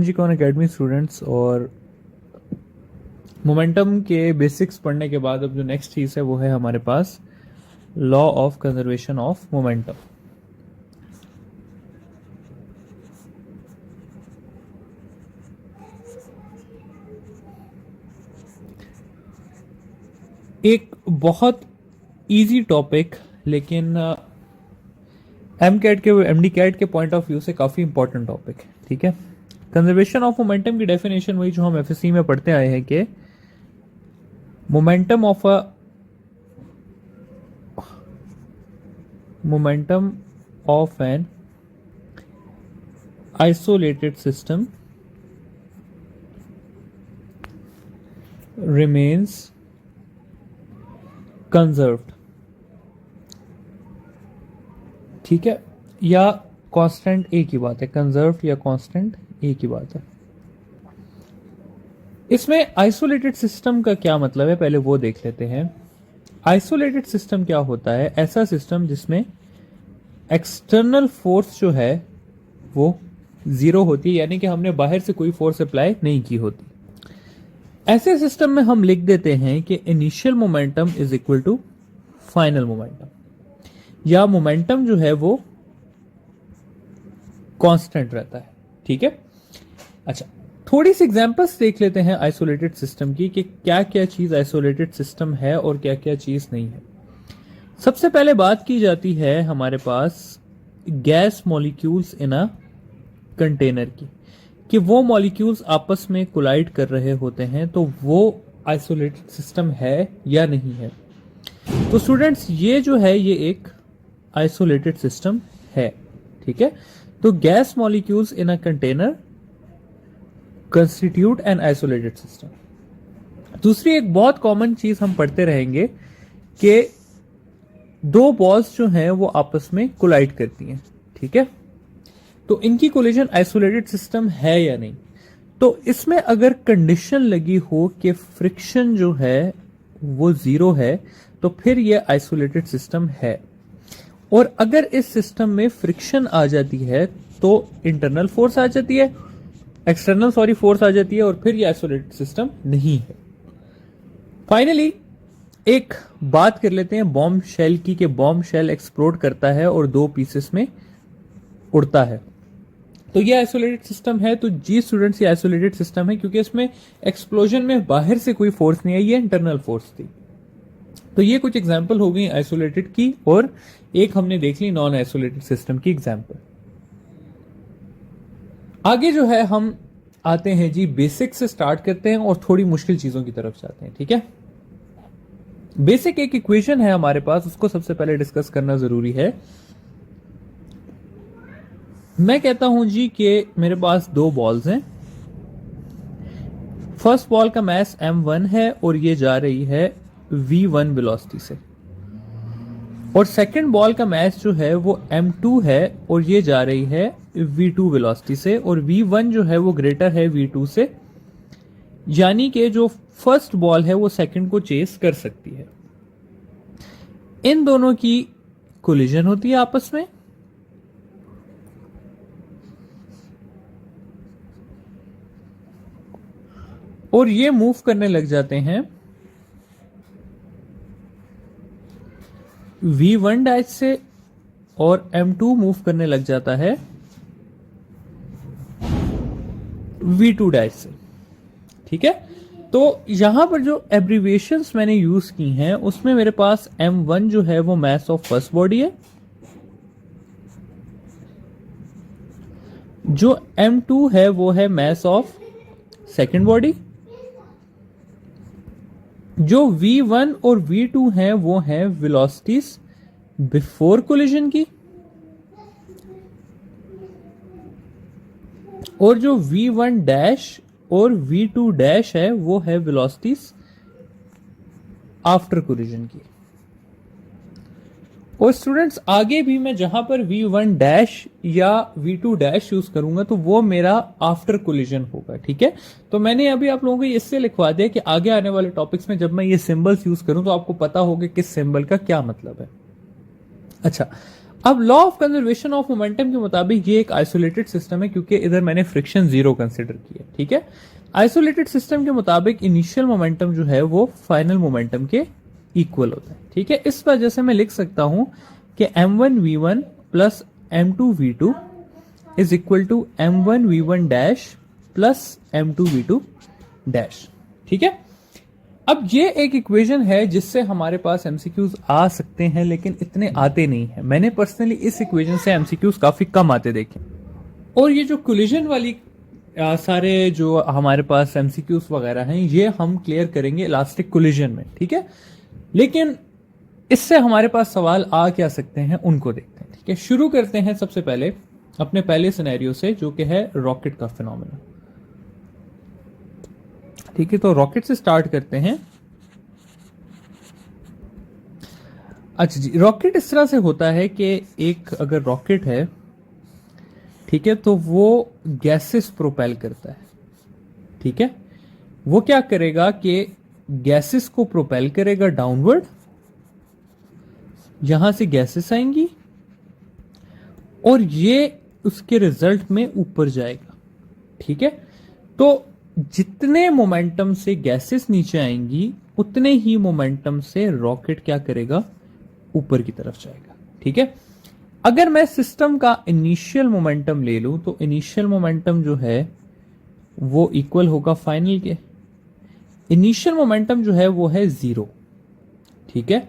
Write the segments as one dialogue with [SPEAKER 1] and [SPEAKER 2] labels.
[SPEAKER 1] जी कौन academy students. और momentum के बेसिक्स पढ़ने के बाद अब जो नेक्स्ट चीज़ है वो है हमारे पास law of conservation of momentum. एक बहुत इजी टॉपिक, लेकिन एमडी कैट के पॉइंट ऑफ व्यू से काफ़ी इंपॉर्टेंट टॉपिक है। ठीक है, कंजर्वेशन ऑफ मोमेंटम की डेफिनेशन वही जो हम एफएससी में पढ़ते आए हैं कि momentum of an isolated system remains conserved. ठीक है, या कांस्टेंट एक ही बात है, कंजर्व्ड या कांस्टेंट एक ही बात है। इसमें आइसोलेटेड सिस्टम का क्या मतलब है पहले वो देख लेते हैं। आइसोलेटेड सिस्टम क्या होता है? ऐसा सिस्टम जिसमें एक्सटर्नल फोर्स जो है वो जीरो होती है, यानी कि हमने बाहर से कोई फोर्स अप्लाई नहीं की होती। ऐसे सिस्टम में हम लिख देते हैं कि initial momentum is equal to final momentum, या मोमेंटम जो है वो कांस्टेंट रहता है। ठीक है, अच्छा थोड़ी सी एग्जांपल्स देख लेते हैं आइसोलेटेड सिस्टम की कि क्या क्या चीज आइसोलेटेड सिस्टम है और क्या क्या चीज नहीं है। सबसे पहले बात की जाती है हमारे पास gas molecules in a container की, कि वो मॉलिक्यूल्स आपस में कोलाइड कर रहे होते हैं, तो वो आइसोलेटेड सिस्टम है या नहीं है। तो स्टूडेंट्स ये जो है ये एक आइसोलेटेड सिस्टम है। ठीक है, तो gas molecules in a container constitute N isolated system. दूसरी एक बहुत कॉमन चीज हम पढ़ते रहेंगे कि दो बॉल्स जो हैं वो आपस में कोलाइड करती हैं। ठीक है, तो इनकी कोलिजन आइसोलेटेड सिस्टम है या नहीं। तो इसमें अगर कंडीशन लगी हो कि फ्रिक्शन जो है वो जीरो है तो फिर ये आइसोलेटेड सिस्टम है। और अगर इस सिस्टम में फ्रिक्शन आ जाती है तो इंटरनल फोर्स आ जाती है, एक्सटर्नल फोर्स आ जाती है, और फिर ये आइसोलेटेड सिस्टम नहीं है। फाइनली एक बात कर लेते हैं बॉम्ब शेल की, कि बॉम्ब शेल एक्सप्लोड करता है और दो पीसेस में उड़ता है, तो ये आइसोलेटेड सिस्टम है। तो जी स्टूडेंट्स ये आइसोलेटेड सिस्टम है क्योंकि इसमें एक्सप्लोजन में बाहर से कोई फोर्स नहीं आई, ये इंटरनल फोर्स थी। तो ये कुछ एग्जांपल हो गई आइसोलेटेड की, और एक हमने देख ली नॉन आइसोलेटेड सिस्टम की एग्जांपल। आगे जो है हम आते हैं जी बेसिक से स्टार्ट करते हैं और थोड़ी मुश्किल चीजों की तरफ जाते हैं। ठीक है, बेसिक एक इक्वेशन है हमारे पास, उसको सबसे पहले डिस्कस करना जरूरी है। मैं कहता हूं जी कि मेरे पास दो बॉल्स हैं। फर्स्ट बॉल का मास m1 है और ये जा रही है v1 वेलोसिटी से, और सेकंड बॉल का मास जो है वो m2 है और ये जा रही है v2 वेलोसिटी से, और v1 जो है वो ग्रेटर है v2 से, यानी कि जो फर्स्ट बॉल है वो सेकंड को चेस कर सकती है। इन दोनों की कोलिजन होती है आपस में, और ये मूव करने लग जाते हैं v1 डैश से, और m2 मूव करने लग जाता है v2 डैश से। ठीक है, तो यहां पर जो एब्रीविएशंस मैंने यूज की हैं उसमें मेरे पास m1 जो है वो मास ऑफ फर्स्ट बॉडी है, जो m2 है वो है मास ऑफ सेकंड बॉडी, जो v1 और v2 हैं वो हैं वेलोसिटीज बिफोर कोलिजन की, और जो v1 डैश और v2 डैश है वो है वेलोसिटीज आफ्टर कोलिजन की। और स्टूडेंट्स आगे भी मैं जहां पर v1 डैश या v2 डैश यूज करूंगा तो वो मेरा आफ्टर कोलिजन होगा। ठीक है, तो मैंने अभी आप लोगों को इससे लिखवा दिया कि आगे आने वाले टॉपिक्स में जब मैं ये सिंबल्स यूज करूं तो आपको पता होगा किस सिंबल का क्या मतलब है। अच्छा, अब law of conservation of momentum के मुताबिक ये एक आइसोलेटेड सिस्टम है, क्योंकि इधर मैंने फ्रिक्शन जीरो कंसिडर किया, ठीक है। आइसोलेटेड सिस्टम के मुताबिक इनिशियल मोमेंटम जो है वो फाइनल मोमेंटम के इक्वल होता है, ठीक है। इस वजह से मैं लिख सकता हूं कि m1v1 plus m2v2 is equal to m1v1 dash plus m2v2 dash, ठीक है। अब ये एक इक्वेशन है जिससे हमारे पास एमसीक्यूज आ सकते हैं, लेकिन इतने आते नहीं हैं। मैंने पर्सनली इस इक्वेशन से एमसीक्यूज काफी कम आते देखे। और ये जो कोलिजन वाली सारे जो हमारे पास एमसीक्यूज वगैरह हैं, ये हम क्लियर करेंगे इलास्टिक कोलिजन में, ठीक है। लेकिन इससे हमारे पास सवाल आ क्या सकते हैं उनको देखते हैं, ठीक है। शुरू करते हैं सबसे पहले अपने पहले सिनेरियो से, जो कि है रॉकेट का फिनोमेना, ठीक है। तो रॉकेट से स्टार्ट करते हैं। अच्छा जी, रॉकेट इस तरह से होता है कि एक अगर रॉकेट है, ठीक है, तो वो गैसेस प्रोपेल करता है, ठीक है। वो क्या करेगा कि गैसेस को प्रोपेल करेगा डाउनवर्ड, यहां से गैसेस आएंगी और ये उसके रिजल्ट में ऊपर जाएगा, ठीक है। तो जितने मोमेंटम से गैसेस नीचे आएंगी उतने ही मोमेंटम से रॉकेट क्या करेगा, ऊपर की तरफ जाएगा, ठीक है। अगर मैं सिस्टम का इनिशियल मोमेंटम ले लूं तो इनिशियल मोमेंटम जो है वो इक्वल होगा फाइनल के। इनिशियल मोमेंटम जो है वो है 0, ठीक है।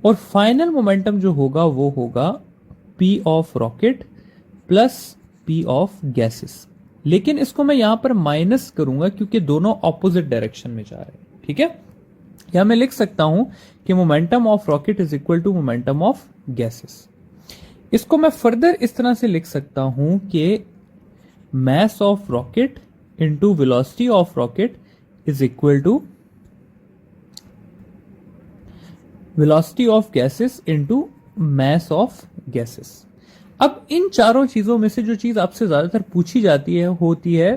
[SPEAKER 1] और फाइनल मोमेंटम जो होगा वो होगा P of rocket plus P of gases. लेकिन इसको मैं यहां पर माइनस करूंगा क्योंकि दोनों ऑपोजिट डायरेक्शन में जा रहे हैं, ठीक है। या मैं लिख सकता हूं कि momentum of rocket is equal to momentum of gases. इसको मैं फर्दर इस तरह से लिख सकता हूं कि mass of rocket into velocity of rocket is equal to velocity of gases into mass of gases. अब इन चारों चीजों में से जो चीज आपसे ज्यादातर पूछी जाती है होती है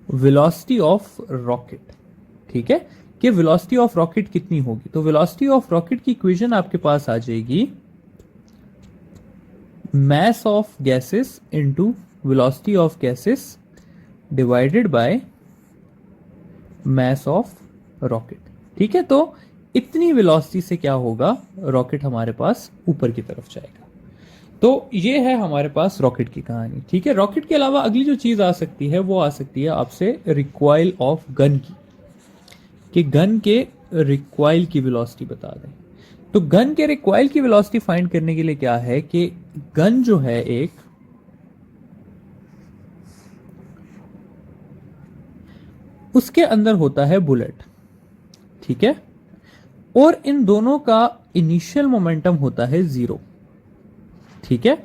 [SPEAKER 1] वेलोसिटी ऑफ रॉकेट, ठीक है, कि वेलोसिटी ऑफ रॉकेट कितनी होगी। तो वेलोसिटी ऑफ रॉकेट की इक्वेशन आपके पास आ जाएगी मास of gases into velocity of gases divided by mass of rocket, ठीक है। तो इतनी वेलोसिटी से क्या होगा, रॉकेट हमारे पास ऊपर की तरफ जाएगा। तो ये है हमारे पास रॉकेट की कहानी, ठीक है। रॉकेट के अलावा अगली जो चीज आ सकती है वो आ सकती है आपसे रिकॉइल ऑफ गन की, कि गन के रिकॉइल की वेलोसिटी बता दें। तो गन के रिकॉइल की वेलोसिटी फाइंड करने के लिए क्या है कि गन जो है एक, उसके अंदर होता है बुलेट, ठीक है। और इन दोनों का इनिशियल मोमेंटम होता है 0, ठीक है।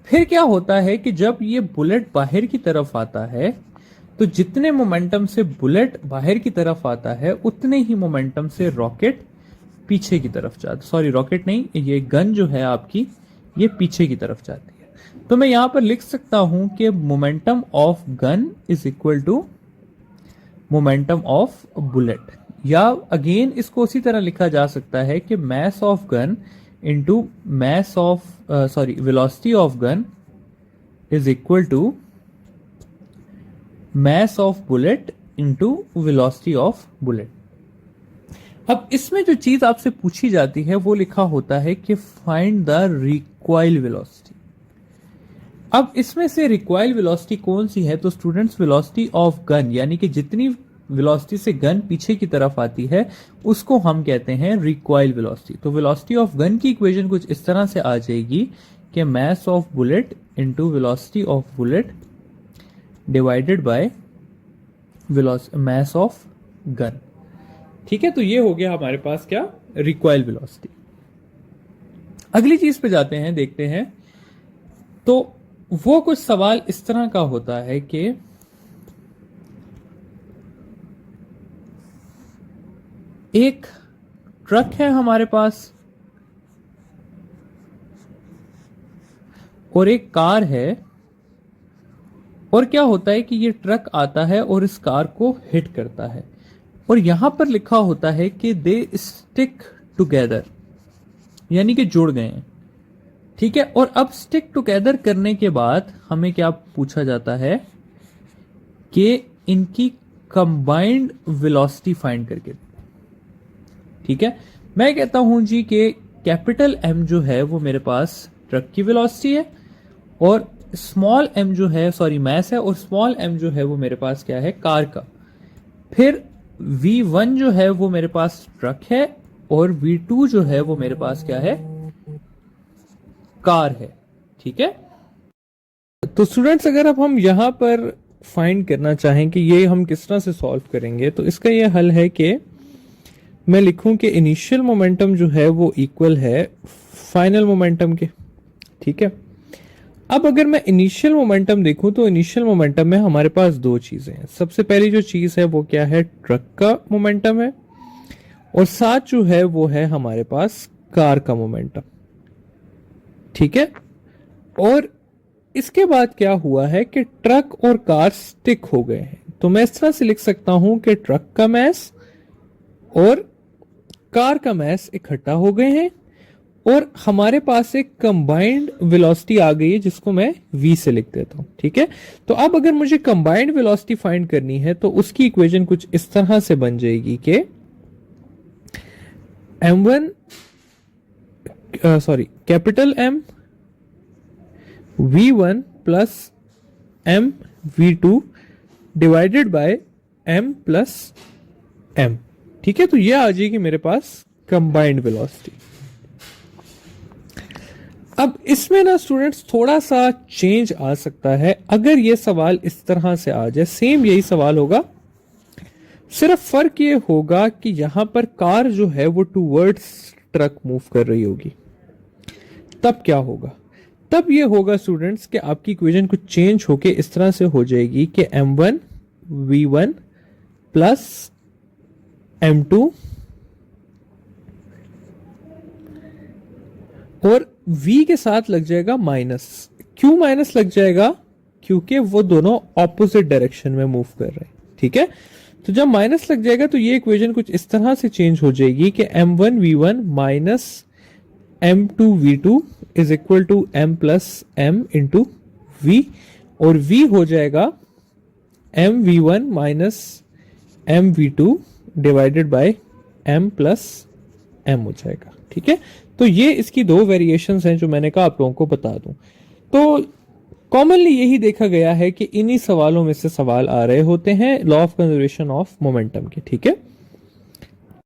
[SPEAKER 1] फिर क्या होता है कि जब ये बुलेट बाहर की तरफ आता है तो जितने मोमेंटम से बुलेट बाहर की तरफ आता है उतने ही मोमेंटम से रॉकेट पीछे की तरफ जाता, सॉरी रॉकेट नहीं, ये गन जो है आपकी ये पीछे की तरफ जाती है। तो मैं यहां पर लिख सकता हूं कि momentum of gun is equal to momentum of bullet, या अगेन इसको उसी तरह लिखा जा सकता है कि mass of gun into mass of velocity of gun is equal to mass of bullet into velocity of bullet. अब इसमें जो चीज आपसे पूछी जाती है वो लिखा होता है कि फाइंड द रिकॉइल वेलोसिटी। अब इसमें से रिकॉइल वेलोसिटी कौन सी है, तो स्टूडेंट्स वेलोसिटी ऑफ गन, यानी कि जितनी वेलोसिटी से गन पीछे की तरफ आती है उसको हम कहते हैं रिकॉइल वेलोसिटी। तो वेलोसिटी ऑफ गन की इक्वेशन कुछ इस तरह से आ जाएगी कि mass of bullet into velocity of bullet divided by mass of gun, ठीक है। तो ये हो गया हमारे पास क्या, रिकॉइल वेलोसिटी। अगली चीज पे जाते हैं, देखते हैं। तो वो कुछ सवाल इस तरह का होता है कि एक ट्रक है हमारे पास और एक कार है, और क्या होता है कि ये ट्रक आता है और इस कार को हिट करता है, और यहां पर लिखा होता है कि दे स्टिक टुगेदर, यानी कि जुड़ गए हैं, ठीक है। और अब स्टिक टुगेदर करने के बाद हमें क्या पूछा जाता है कि इनकी कंबाइंड वेलोसिटी फाइंड करके। ठीक है, मैं कहता हूं जी कि कैपिटल एम जो है वो मेरे पास ट्रक की वेलोसिटी है, और स्मॉल एम जो है, सॉरी मैस है, और स्मॉल एम जो है वो मेरे पास क्या है, कार का। फिर V1 जो है वो मेरे पास ट्रक है, और V2 जो है वो मेरे पास क्या है, कार है। ठीक है, तो स्टूडेंट्स अगर अब हम यहां पर फाइंड करना चाहें कि ये हम किस तरह से सॉल्व करेंगे, तो इसका ये हल है कि मैं लिखूं कि इनिशियल मोमेंटम जो है वो इक्वल है फाइनल मोमेंटम के। ठीक है, अब अगर मैं इनिशियल मोमेंटम देखूं तो इनिशियल मोमेंटम में हमारे पास दो चीजें हैं। सबसे पहली जो चीज है वो क्या है, ट्रक का मोमेंटम है, और साथ जो है वो है हमारे पास कार का मोमेंटम। ठीक है, और इसके बाद क्या हुआ है कि ट्रक और कार स्टिक हो गए हैं। तो मैं इस तरह से लिख सकता हूं कि ट्रक का मैस और कार का मैस इकट्ठा हो गए हैं, और हमारे पास एक कंबाइंड वेलोसिटी आ गई है जिसको मैं v से लिख देता हूं। ठीक है, तो अब अगर मुझे कंबाइंड वेलोसिटी फाइंड करनी है तो उसकी इक्वेशन कुछ इस तरह से बन जाएगी कि m1 capital M v1 plus m v2 divided by m plus m। ठीक है, तो यह आ जाएगी मेरे पास कंबाइंड वेलोसिटी। अब इसमें ना स्टूडेंट्स थोड़ा सा चेंज आ सकता है अगर ये सवाल इस तरह से आ जाए। सेम यही सवाल होगा, सिर्फ फर्क ये होगा कि यहां पर कार जो है वो टूवर्ड्स ट्रक मूव कर रही होगी। तब क्या होगा, तब ये होगा स्टूडेंट्स कि आपकी इक्वेशन कुछ चेंज होके इस तरह से हो जाएगी कि m1 v1 प्लस m2 और v के साथ लग जाएगा माइनस। क्यों माइनस लग जाएगा, क्योंकि वो दोनों ऑपोजिट डायरेक्शन में मूव कर रहे हैं। ठीक है, तो जब माइनस लग जाएगा तो ये इक्वेशन कुछ इस तरह से चेंज हो जाएगी कि m1 v1 minus m2 v2 is equal to m plus m into v, और v हो जाएगा m v1 minus m v2 divided by m plus m हो जाएगा। ठीक है, तो ये इसकी दो वेरिएशंस हैं जो मैंने कहा आप लोगों को बता दूं। तो कॉमनली यही देखा गया है कि इन्हीं सवालों में से सवाल आ रहे होते हैं law of conservation of momentum के। ठीक है,